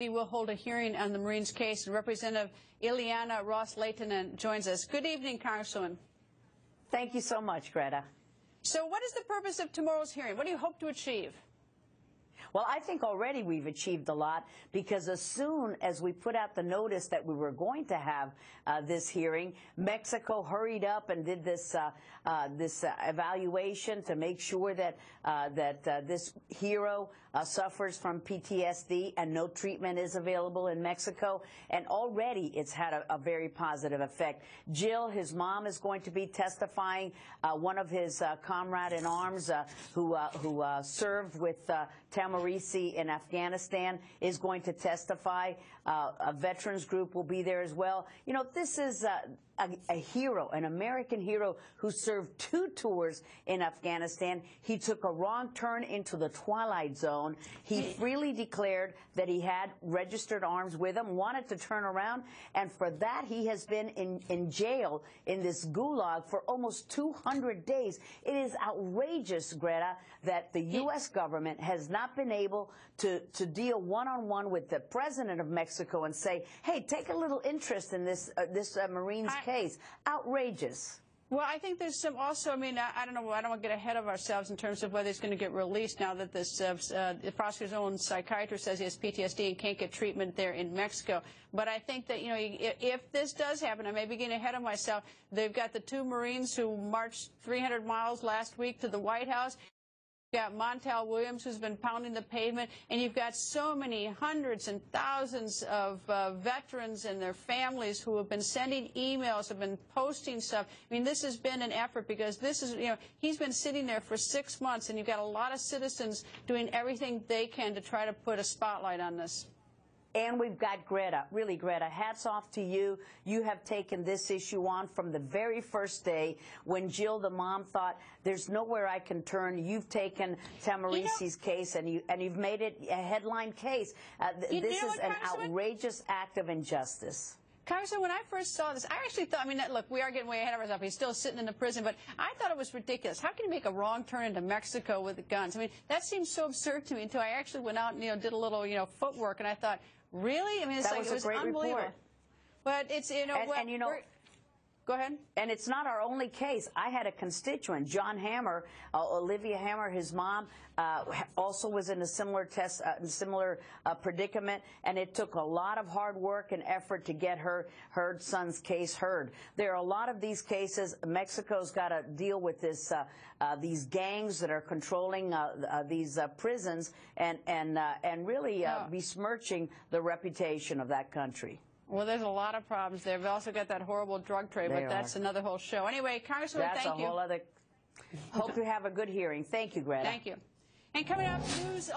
We will hold a hearing on the Marines case, and Representative Ros-Lehtinen joins us. Good evening, Congresswoman. Thank you so much, Greta. So what is the purpose of tomorrow's hearing? What do you hope to achieve? Well, I think already we've achieved a lot, because as soon as we put out the notice that we were going to have this hearing, Mexico hurried up and did this evaluation to make sure that this hero suffers from PTSD and no treatment is available in Mexico. And already it's had a very positive effect. Jill, his mom, is going to be testifying. One of his comrade in arms who served with Tahmooressi in Afghanistan is going to testify. A veterans group will be there as well. You know, this is a hero, an American hero who served 2 tours in Afghanistan. He took a wrong turn into the Twilight Zone. He freely declared that he had registered arms with him, wanted to turn around, and for that he has been in jail in this gulag for almost 200 days. It is outrageous, Greta, that the U.S. government has not been able to deal one-on-one with the president of Mexico and say, hey, take a little interest in this Marines case. Outrageous. Well, I think there's some also, I mean, I don't know, I don't want to get ahead of ourselves in terms of whether he's going to get released now that this the prosecutor's own psychiatrist says he has PTSD and can't get treatment there in Mexico. But I think that, you know, if this does happen, I may be getting ahead of myself. They've got the 2 Marines who marched 300 miles last week to the White House. You've got Montel Williams, who's been pounding the pavement, and you've got so many hundreds and thousands of veterans and their families who have been sending emails, have been posting stuff. I mean, this has been an effort, because this is, you know, he's been sitting there for 6 months, and you've got a lot of citizens doing everything they can to try to put a spotlight on this. And we've got Greta. Really, Greta, hats off to you. You have taken this issue on from the very first day when Jill, the mom, thought, there's nowhere I can turn. You've taken Tahmooressi's case, and you've made it a headline case. This is an outrageous act of injustice. Congressman, when I first saw this, I actually thought, I mean, look, we are getting way ahead of ourselves. He's still sitting in the prison, but I thought it was ridiculous. How can you make a wrong turn into Mexico with the guns? I mean, that seems so absurd to me until I actually went out and, you know, did a little, you know, footwork, and I thought, really? I mean, it's that like, was it was a great unbelievable. Report. But it's, you know, and you know, go ahead. And it's not our only case. I had a constituent, John Hammer, Olivia Hammer, his mom, also was in a similar predicament, and it took a lot of hard work and effort to get her son's case heard. There are a lot of these cases. Mexico's got to deal with this, these gangs that are controlling these prisons, and really besmirching the reputation of that country. Well, there's a lot of problems there. We've also got that horrible drug trade, but that's another whole show. Anyway, Congresswoman, thank you. That's a whole other. Hope you have a good hearing. Thank you, Greta. Thank you. And coming up, news.